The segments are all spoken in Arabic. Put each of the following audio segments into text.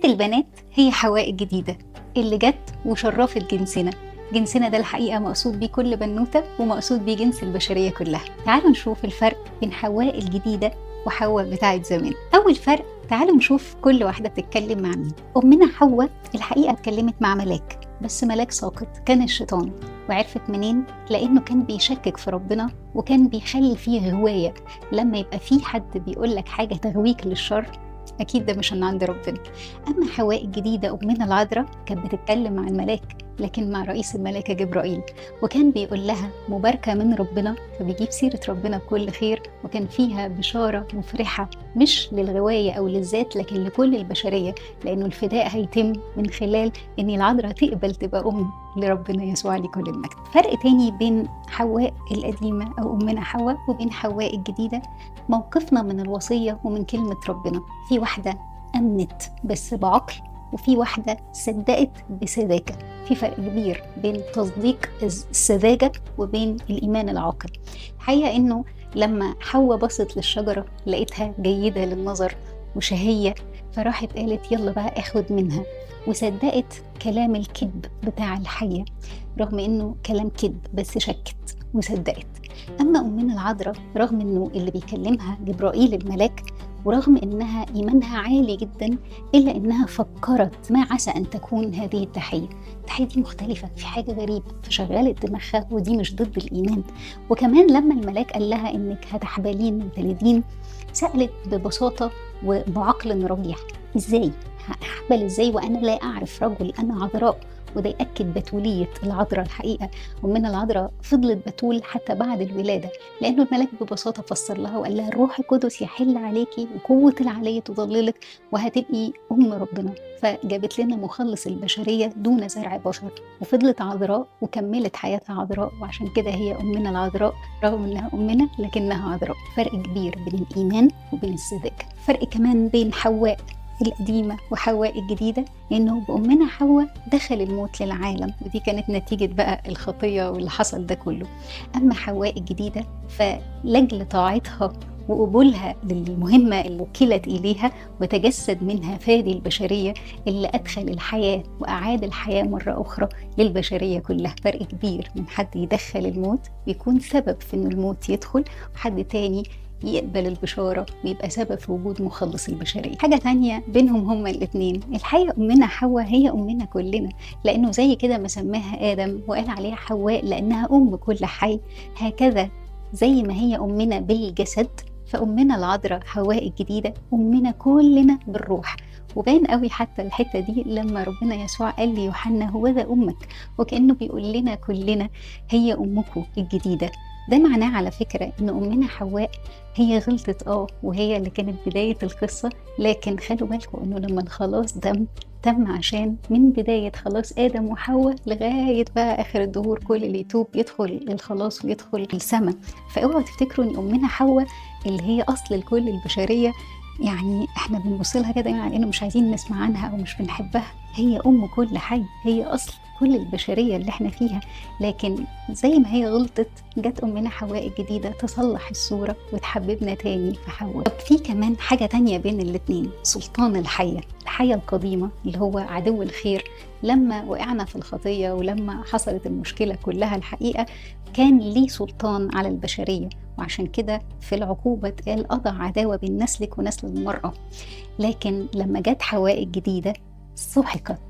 البنات هي حواء الجديدة اللي جت وشرفت جنسنا ده الحقيقة مقصود بيه كل بنوتة ومقصود بيه جنس البشرية كلها. تعالوا نشوف الفرق بين حواء الجديدة وحواء بتاعت زمان. أول فرق، تعالوا نشوف كل واحدة بتتكلم مع مين. أمنا حواء الحقيقة اتكلمت مع ملاك، بس ملاك ساقط كان الشيطان. وعرفت منين؟ لأنه كان بيشكك في ربنا وكان بيخلي فيه غواية. لما يبقى فيه حد بيقولك حاجة تغويك للشر، أكيد ده مش من عند ربنا. أما حواء الجديدة أمنا العذراء كانت بتتكلم مع الملاك، لكن مع رئيس الملائكة جبرائيل، وكان بيقول لها مباركة من ربنا، فبيجيب سيرة ربنا بكل خير، وكان فيها بشارة مفرحة مش للغواية أو للذات لكن لكل البشرية، لأنه الفداء هيتم من خلال إن العذراء تقبل تبقى أم لربنا يسوع لكل المجد. فرق تاني بين حواء القديمة أو أمنا حواء وبين حواء الجديدة، موقفنا من الوصية ومن كلمة ربنا. في واحدة أمنت بس بعقل، وفي واحدة صدقت بسذاجة. في فرق كبير بين تصديق السذاجة وبين الإيمان العاقل. الحقيقة إنه لما حواء بصت للشجرة لقيتها جيدة للنظر وشهية، فراحت قالت يلا بقى أخد منها، وصدقت كلام الكذب بتاع الحية رغم إنه كلام كذب، بس شكت وصدقت. أما أمنا العذراء رغم إنه اللي بيكلمها جبرائيل الملاك، ورغم إنها إيمانها عالي جدا، إلا إنها فكرت ما عسى أن تكون هذه التحية دي مختلفة، في حاجة غريبة، فشغلت دماغها، ودي مش ضد الإيمان. وكمان لما الملاك قال لها إنك هتحبلين وتلدين، سألت ببساطة وبعقل رجيح، إزاي؟ هحبل إزاي وأنا لا أعرف رجل؟ أنا عذراء. وده يأكد بتولية العذراء. الحقيقة أمنا العذراء فضلت بتول حتى بعد الولادة، لأنه الملاك ببساطة فسر لها وقال لها الروح القدس يحل عليكي وقوة العلية تظللك وهتبقي أم ربنا. فجابت لنا مخلص البشرية دون زرع بشر، وفضلت عذراء وكملت حياتها عذراء، وعشان كده هي أمنا العذراء رغم أنها أمنا لكنها عذراء. فرق كبير بين الإيمان وبين السذاجة. فرق كمان بين حواء القديمة وحواء الجديدة، إنه بأمنا حواء دخل الموت للعالم، ودي كانت نتيجة بقى الخطية واللي حصل ده كله. أما حواء الجديدة فلجل طاعتها وقبولها للمهمة اللي وكلت إليها وتجسد منها فادي البشرية اللي أدخل الحياة وأعاد الحياة مرة أخرى للبشرية كلها. فرق كبير من حد يدخل الموت ويكون سبب في إن الموت يدخل، وحد تاني يقبل البشارة ويبقى سبب في وجود مخلص البشرية. حاجة تانية بينهم هما الاتنين، الحقيقة أمنا حواء هي أمنا كلنا، لأنه زي كده ما سماها آدم وقال عليها حواء لأنها أم كل حي، هكذا زي ما هي أمنا بالجسد، فأمنا العذراء حواء الجديدة أمنا كلنا بالروح. وبان قوي حتى الحتة دي لما ربنا يسوع قال ليوحنا هو ذا أمك، وكأنه بيقول لنا كلنا هي أمكم الجديدة. ده معناه على فكرة إن أمنا حواء هي غلطت وهي اللي كانت بداية القصة، لكن خلوا بالكم إنه لما الخلاص تم عشان من بداية خلاص آدم وحواء لغاية بقى آخر الدهور كل اللي يتوب يدخل الخلاص ويدخل السماء. فاوعوا تفتكروا إن أمنا حواء اللي هي أصل الكل البشرية، يعني احنا بنبصلها كده يعني انه مش عايزين نسمع عنها او مش بنحبها. هي ام كل حي، هي اصل كل البشرية اللي احنا فيها، لكن زي ما هي غلطت جت أمنا حواء الجديدة تصلح الصورة وتحببنا تاني في حواء. طب في كمان حاجة تانية بين الاتنين، سلطان الحية القديمة اللي هو عدو الخير. لما وقعنا في الخطية ولما حصلت المشكلة كلها، الحقيقة كان ليه سلطان على البشرية، وعشان كده في العقوبة قال أضع عداوة بين نسلك ونسل المرأة. لكن لما جت حواء الجديدة سحقت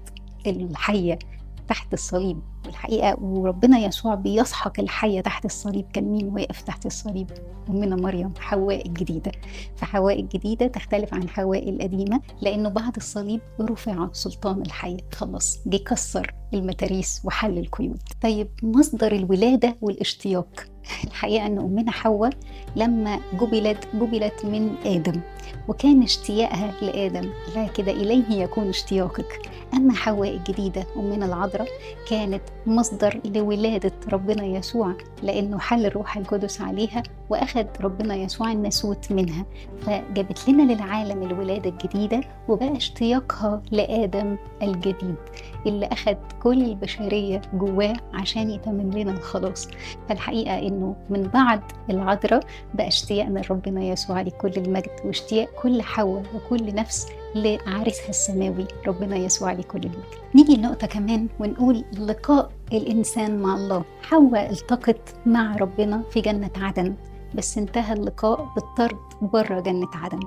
الحية تحت الصليب. والحقيقة وربنا يسوع بيسحق الحية تحت الصليب، كان مين واقف تحت الصليب؟ أمنا مريم حواء الجديدة. فحواء الجديدة تختلف عن حواء القديمة، لأنه بعد الصليب رفع سلطان الحية، خلص جه كسر المتاريس وحل القيود. طيب مصدر الولادة والاشتياق، الحقيقة أن أمنا حواء لما جبلت من آدم، وكان اشتياقها لآدم، لا كده إليه يكون اشتياقك. أما حواء الجديدة أمنا العذراء كانت مصدر لولادة ربنا يسوع، لأنه حل الروح القدس عليها وأخذ ربنا يسوع الناسوت منها، فجابت لنا للعالم الولادة الجديدة، وبقى اشتياقها لآدم الجديد اللي أخذ كل البشرية جواه عشان يتمم لنا الخلاص. فالحقيقة إنه من بعد العذراء بقى اشتياقنا لربنا يسوع لكل المجد، واشتياق كل حواء وكل نفس لعريسها السماوي ربنا يسوع عليه كل المجد. نيجي لنقطة كمان ونقول لقاء الإنسان مع الله. حواء التقت مع ربنا في جنة عدن، بس انتهى اللقاء بالطرد بره جنة عدن.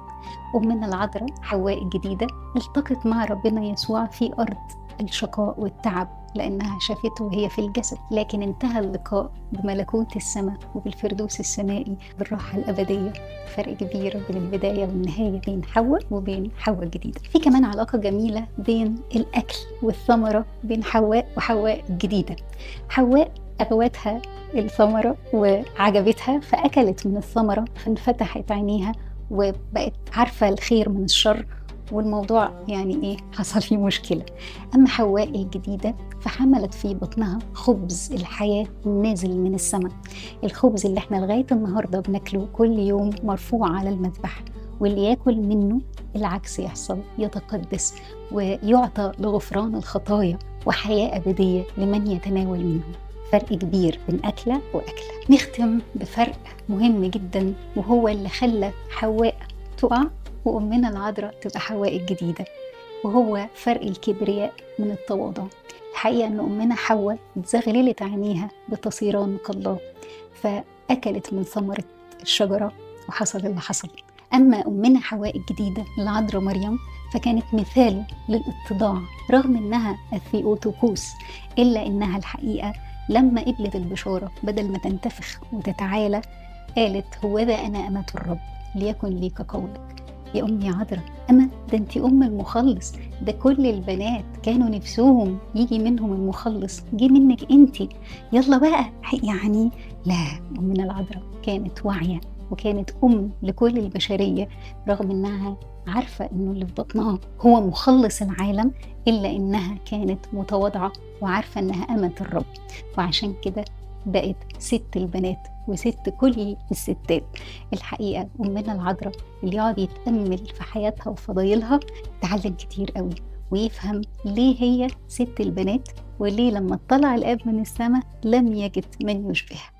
أمنا العذراء حواء الجديدة التقت مع ربنا يسوع في أرض الشقاء والتعب لأنها شافته وهي في الجسد، لكن انتهى اللقاء بملكوت السماء وبالفردوس السمائي بالراحة الأبدية. فرق كبير بين البداية والنهاية بين حواء وبين حواء الجديدة. في كمان علاقة جميلة بين الأكل والثمرة بين حواء وحواء الجديدة. حواء أغوتها الثمرة وعجبتها فأكلت من الثمرة فانفتحت عينيها وبقت عارفة الخير من الشر، والموضوع يعني ايه حصل فيه مشكلة. أما حواء الجديدة فحملت في بطنها خبز الحياة نازل من السماء، الخبز اللي احنا لغاية النهاردة بناكله كل يوم مرفوع على المذبح، واللي ياكل منه العكس يحصل، يتقدس ويعطى لغفران الخطايا وحياة أبدية لمن يتناول منه. فرق كبير بين أكلة وأكلة. نختم بفرق مهم جدا وهو اللي خلى حواء تقع وأمنا العذراء تبقى حواء الجديدة، وهو فرق الكبرياء من التواضع. الحقيقة أن أمنا حواء اتزغللت عينيها بتصيران كالله فأكلت من ثمرة الشجرة وحصل اللي حصل. أما أمنا حواء الجديدة العذراء مريم فكانت مثال للاتضاع رغم أنها الثيوتوكوس، إلا أنها الحقيقة لما قبلت البشارة بدل ما تنتفخ وتتعالى قالت هوذا أنا أمة الرب ليكن لي كقولك. يا أمي عذراء، أما ده أنت أم المخلص، ده كل البنات كانوا نفسهم يجي منهم المخلص، جي منك أنت، يلا بقى. يعني لا، أمنا العذراء كانت واعية وكانت أم لكل البشرية رغم أنها عارفة أنه اللي في بطنها هو مخلص العالم، إلا أنها كانت متواضعة وعارفة أنها أمة الرب، وعشان كده بقت ست البنات وست كل الستات. الحقيقة أمنا العذراء اللي يقعد يتأمل في حياتها وفضايلها تعلم كتير قوي ويفهم ليه هي ست البنات وليه لما اطلع الآب من السماء لم يجد من يشبهها.